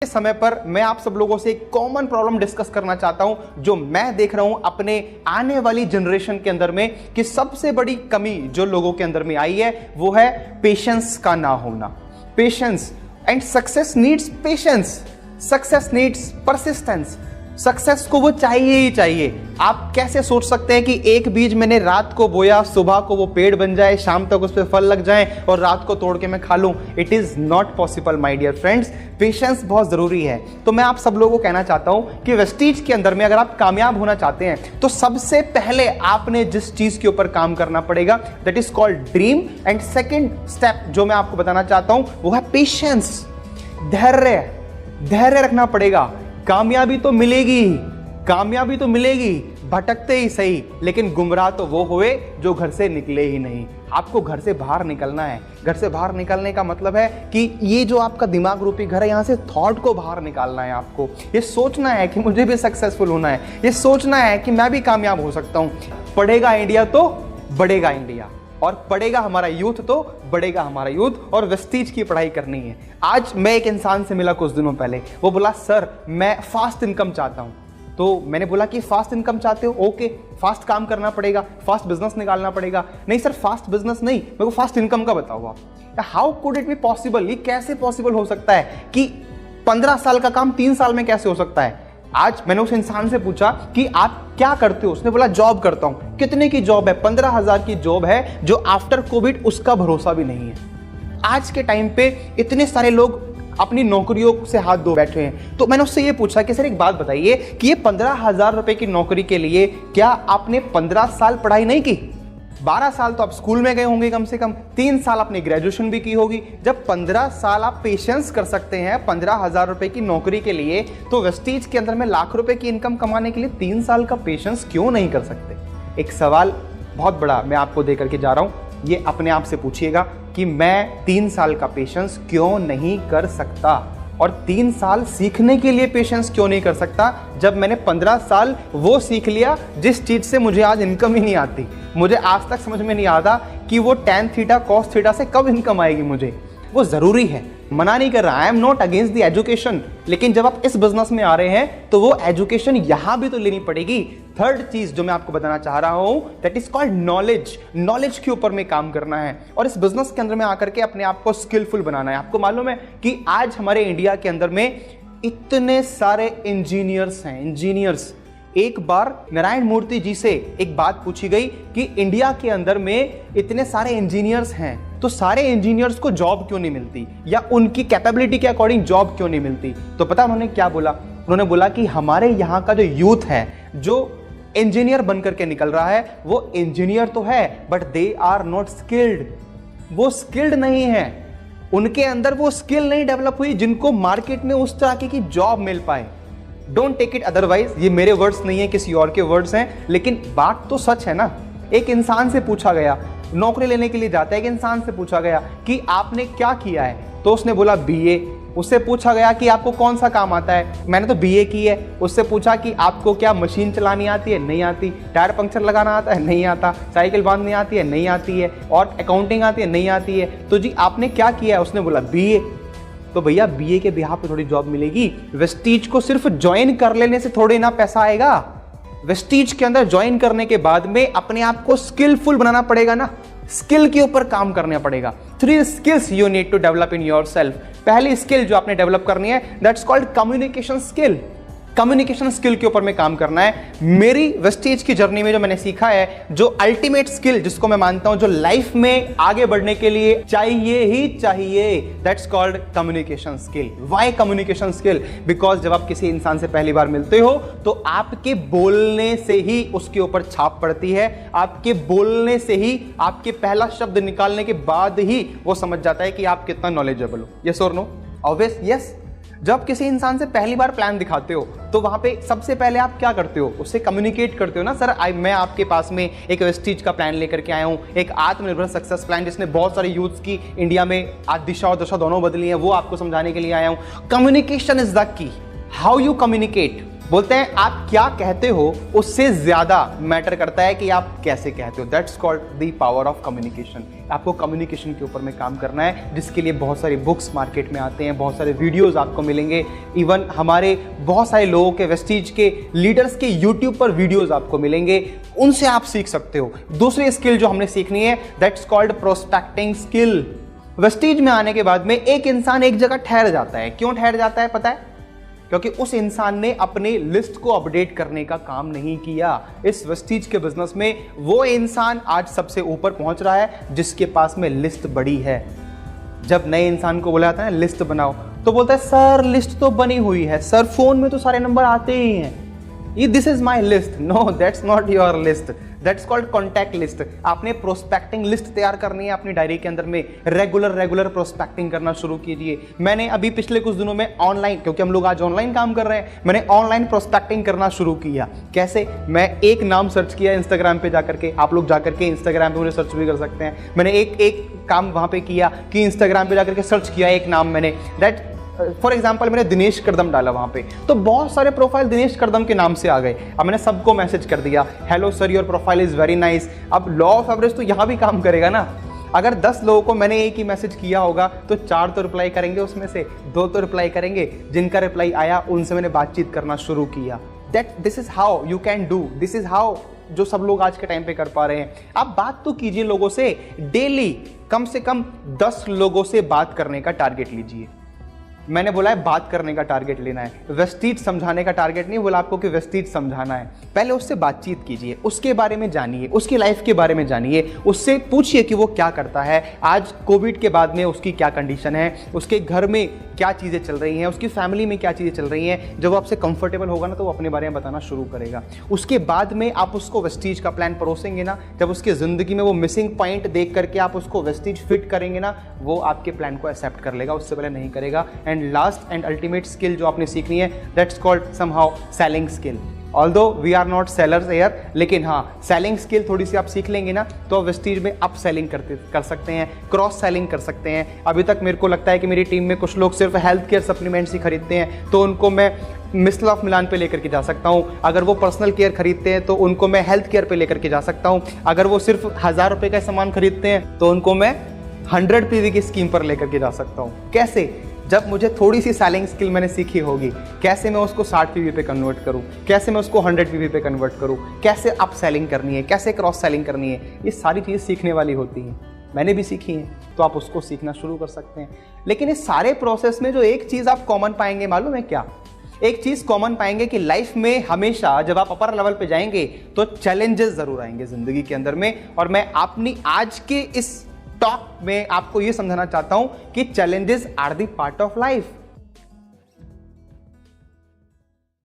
इस समय पर मैं आप सब लोगों से एक कॉमन प्रॉब्लम डिस्कस करना चाहता हूं जो मैं देख रहा हूं अपने आने वाली जनरेशन के अंदर में कि सबसे बड़ी कमी जो लोगों के अंदर में आई है वो है पेशेंस का ना होना। Patience and success needs patience, success needs persistence. Success को वो चाहिए ही चाहिए। आप कैसे सोच सकते हैं कि एक बीज मैंने रात को बोया, सुबह को वो पेड़ बन जाए, शाम तक उस पर फल लग जाए और रात को तोड़ के मैं खा लूं? It is not possible my dear friends. Patience बहुत जरूरी है। तो मैं आप सब लोगों को कहना चाहता हूं कि वेस्टीज के अंदर में अगर आप कामयाब होना चाहते हैं तो सबसे पहले आपने जिस चीज के ऊपर काम करना पड़ेगा that is called dream. And second step जो मैं आपको बताना चाहता हूं वो है पेशेंस, धैर्य रखना पड़ेगा। कामयाबी तो मिलेगी ही, कामयाबी तो मिलेगी, भटकते ही सही, लेकिन गुमराह तो वो हुए जो घर से निकले ही नहीं। आपको घर से बाहर निकलना है। घर से बाहर निकलने का मतलब है कि ये जो आपका दिमाग रूपी घर है, यहां से थॉट को बाहर निकालना है। आपको ये सोचना है कि मुझे भी सक्सेसफुल होना है, ये सोचना है कि मैं भी कामयाब हो सकता हूं। पढ़ेगा इंडिया तो बढ़ेगा इंडिया, और पढ़ेगा हमारा यूथ तो बढ़ेगा हमारा यूथ। और वेस्टीज की पढ़ाई करनी है। आज मैं एक इंसान से मिला कुछ दिनों पहले, वो बोला सर मैं फास्ट इनकम चाहता हूं। तो मैंने बोला कि फास्ट इनकम चाहते हो, ओके, फास्ट काम करना पड़ेगा, फास्ट बिजनेस निकालना पड़ेगा। नहीं सर फास्ट बिजनेस नहीं, मेरे को फास्ट इनकम का बताओ आप। How could it be possible? ये कैसे पॉसिबल हो सकता है कि 15 साल का काम 3 साल में कैसे हो सकता है? आज मैंने उस इंसान से पूछा कि आप क्या करते हो? उसने बोला जॉब करता हूं। कितने की जॉब है? 15,000 की जॉब है, जो आफ्टर कोविड उसका भरोसा भी नहीं है। आज के टाइम पे इतने सारे लोग अपनी नौकरियों से हाथ धो बैठे हैं। तो मैंने उससे ये पूछा कि सर एक बात बताइए कि ये 15,000 रुपए की नौकरी के लिए क्या आपने 15 साल पढ़ाई नहीं की? 12 साल तो आप स्कूल में गए होंगे कम से कम, 3 साल आपने ग्रेजुएशन भी की होगी। जब 15 साल आप पेशेंस कर सकते हैं 15,000 रुपए की नौकरी के लिए, तो वेस्टीज के अंदर में लाख रुपए की इनकम कमाने के लिए 3 साल का पेशेंस क्यों नहीं कर सकते? एक सवाल बहुत बड़ा मैं आपको दे करके जा रहा हूं, ये अपने आप से पूछिएगा कि मैं 3 साल का पेशेंस क्यों नहीं कर सकता? और 3 साल सीखने के लिए पेशेंस क्यों नहीं कर सकता जब मैंने 15 साल वो सीख लिया जिस चीज से मुझे आज इनकम ही नहीं आती? मुझे आज तक समझ में नहीं आता कि वो tan थीटा cos थीटा से कब इनकम आएगी मुझे। वो जरूरी है, मना नहीं कर रहा, I am not against the education, लेकिन जब आप इस बिजनेस में आ रहे हैं तो वो एजुकेशन यहां भी तो लेनी पड़ेगी। थर्ड चीज जो मैं आपको बताना चाह रहा हूं that is called knowledge. Knowledge के ऊपर में काम करना है और इस बिजनेस के अंदर में आकर के अपने आप को स्किलफुल बनाना है। आपको मालूम है कि आज हमारे इंडिया के अंदर में इतने सारे इंजीनियर्स हैं, इंजीनियर्स। एक बार नारायण मूर्ति जी से एक बात पूछी गई कि इंडिया के अंदर में इतने सारे इंजीनियर्स हैं तो सारे इंजीनियर्स को जॉब क्यों नहीं मिलती, या उनकी कैपेबिलिटी के अकॉर्डिंग जॉब क्यों नहीं मिलती? तो पता उन्होंने क्या बोला? उन्होंने बोला कि हमारे यहाँ का जो यूथ है जो इंजीनियर बनकर के निकल रहा है, वो इंजीनियर तो है but they are not skilled. वो स्किल्ड नहीं है, उनके अंदर वो स्किल नहीं डेवलप हुई जिनको मार्केट में उस तरह की जॉब मिल पाए। डोंट टेक इट अदरवाइज, ये मेरे वर्ड्स नहीं है, किसी और के वर्ड्स हैं, लेकिन बात तो सच है ना। एक इंसान से पूछा गया, नौकरी लेने के लिए जाता है, एक इंसान से पूछा गया कि आपने क्या किया है? तो उसने बोला बीए। उससे पूछा गया कि आपको कौन सा काम आता है? मैंने तो बीए की है। उससे पूछा कि आपको क्या मशीन चलानी आती है? नहीं आती। टायर पंक्चर लगाना आता है? नहीं आता। साइकिल बांधनी आती है? नहीं आती है। और अकाउंटिंग आती है? नहीं आती है। तो जी आपने क्या किया है? उसने बोला बीए। तो भैया बीए के बिहाफ पे थोड़ी जॉब मिलेगी। वेस्टीज को सिर्फ ज्वाइन कर लेने से थोड़ी ना पैसा आएगा। वेस्टीज के अंदर ज्वाइन करने के बाद में अपने आप को स्किलफुल बनाना पड़ेगा ना, स्किल के ऊपर काम करना पड़ेगा। 3 skills you need to develop in yourself. पहली स्किल जो आपने डेवलप करनी है that's called communication skill. Communication skill के ऊपर में काम करना है। मेरी वेस्टीज की जर्नी में जो मैंने सीखा है, जो अल्टीमेट स्किल जिसको मैं मानता हूं जो लाइफ में आगे बढ़ने के लिए चाहिए ही चाहिए, that's called communication skill. Why communication skill? Because जब आप किसी इंसान से पहली बार मिलते हो तो आपके बोलने से ही उसके ऊपर छाप पड़ती है। आपके बोलने से ही, आपके पहला शब्द निकालने के बाद ही वो समझ जाता है कि आप कितना नॉलेजेबल हो। यस और नो? Obvious yes. जब किसी इंसान से पहली बार प्लान दिखाते हो तो वहां पे सबसे पहले आप क्या करते हो? उससे कम्युनिकेट करते हो ना, सर मैं आपके पास में एक वेस्टीज का प्लान लेकर के आया हूं, एक आत्मनिर्भर सक्सेस प्लान जिसने बहुत सारे यूथ्स की इंडिया में आज दिशा और दशा दोनों बदली है, वो आपको समझाने के लिए आया हूं। Communication is the key. How you communicate, बोलते हैं आप क्या कहते हो उससे ज्यादा मैटर करता है कि आप कैसे कहते हो। That's called the power of communication. आपको कम्युनिकेशन के ऊपर में काम करना है, जिसके लिए बहुत सारी बुक्स मार्केट में आते हैं, बहुत सारे वीडियोस आपको मिलेंगे। इवन हमारे बहुत सारे लोगों के, वेस्टीज के लीडर्स के यूट्यूब पर वीडियोस आपको मिलेंगे, उनसे आप सीख सकते हो। दूसरी स्किल जो हमने सीखनी है, that's called prospecting skill. Vestige में आने के बाद में एक इंसान एक जगह ठहर जाता है। क्यों ठहर जाता है पता है? क्योंकि उस इंसान ने अपने लिस्ट को अपडेट करने का काम नहीं किया। इस वेस्टीज के बिजनेस में वो इंसान आज सबसे ऊपर पहुंच रहा है जिसके पास में लिस्ट बड़ी है। जब नए इंसान को बोला जाता है लिस्ट बनाओ, तो बोलता है सर लिस्ट तो बनी हुई है, सर फोन में तो सारे नंबर आते ही हैं, ये this is my list. No, that's not your list, that's called contact list. आपने प्रोस्पेक्टिंग लिस्ट तैयार करनी है अपनी डायरी के अंदर में। रेगुलर प्रोस्पेक्टिंग करना शुरू कीजिए। मैंने अभी पिछले कुछ दिनों में ऑनलाइन, क्योंकि हम लोग आज ऑनलाइन काम कर रहे हैं, मैंने ऑनलाइन प्रोस्पेक्टिंग करना शुरू किया। कैसे? मैं एक नाम सर्च किया इंस्टाग्राम पे जाकर के, आप लोग जाकर के इंस्टाग्राम पे मुझे सर्च भी कर सकते हैं। मैंने एक काम वहां पे किया कि इंस्टाग्राम पे जाकर के सर्च किया एक नाम मैंने, दैट फॉर एग्जाम्पल मैंने दिनेश करदम डाला वहां पे, तो बहुत सारे प्रोफाइल दिनेश करदम के नाम से आ गए। अब मैंने सबको मैसेज कर दिया, hello sir your profile is very nice. अब लॉ ऑफ एवरेज तो यहां भी काम करेगा ना। अगर 10 लोगों को मैंने एक ही मैसेज किया होगा तो 4 तो रिप्लाई करेंगे, उसमें से 2 तो रिप्लाई करेंगे। जिनका रिप्लाई आया उनसे मैंने बातचीत करना शुरू किया। This is how you can do, this is how जो सब लोग आज के टाइम पे कर पा रहे हैं। आप बात तो कीजिए लोगों से, डेली कम से कम 10 लोगों से बात करने का टारगेट लीजिए। मैंने बोला है बात करने का टारगेट लेना है, वेस्टीज समझाने का टारगेट नहीं बोला आपको कि वेस्टीज समझाना है। पहले उससे बातचीत कीजिए, उसके बारे में जानिए, उसकी लाइफ के बारे में जानिए, उससे पूछिए कि वो क्या करता है, आज कोविड के बाद में उसकी क्या कंडीशन है, उसके घर में क्या चीज़ें चल रही हैं, उसकी फैमिली में क्या चीज़ें चल रही हैं। जब वो आपसे कंफर्टेबल होगा ना तो वो अपने बारे में बताना शुरू करेगा। उसके बाद में आप उसको वेस्टीज का प्लान परोसेंगे ना, जब उसकी ज़िंदगी में वो मिसिंग पॉइंट देख करके आप उसको वेस्टीज फिट करेंगे ना, वो आपके प्लान को एक्सेप्ट कर लेगा, उससे पहले नहीं करेगा। And last and ultimate skill जो आपने सीखनी है, that's called somehow selling skill. Although we are not sellers here, लेकिन हाँ सेलिंग स्किल थोड़ी सी आप सीख लेंगे ना तो वेस्टीज में अप सेलिंग कर सकते हैं, क्रॉस सेलिंग कर सकते हैं। अभी तक मेरे को लगता है कि मेरी टीम में कुछ लोग सिर्फ हेल्थ केयर सप्लीमेंट्स ही खरीदते हैं, तो उनको मैं मिसल ऑफ मिलान पे लेकर के जा सकता हूँ। अगर वो पर्सनल केयर खरीदते हैं तो उनको मैं हेल्थ केयर पे लेकर के जा सकता हूँ। अगर वो सिर्फ 1000 रुपये का सामान खरीदते हैं तो उनको मैं 100 PV की स्कीम पर लेकर के जा सकता हूँ। कैसे? जब मुझे थोड़ी सी सेलिंग स्किल मैंने सीखी होगी, कैसे मैं उसको 60 PV पे कन्वर्ट करूं, कैसे मैं उसको 100 PV पे कन्वर्ट करूं, कैसे अप सेलिंग करनी है, कैसे क्रॉस सेलिंग करनी है, ये सारी चीज़ें सीखने वाली होती हैं। मैंने भी सीखी हैं, तो आप उसको सीखना शुरू कर सकते हैं। लेकिन इस सारे प्रोसेस में जो एक चीज़ आप कॉमन पाएंगे, मालूम है क्या? एक चीज़ कॉमन पाएंगे कि लाइफ में हमेशा जब आप अपर लेवल पे जाएंगे तो चैलेंजेस ज़रूर आएंगे ज़िंदगी के अंदर में। और मैं अपनी आज के इस टॉक में आपको ये समझाना चाहता हूं कि challenges are the part of life.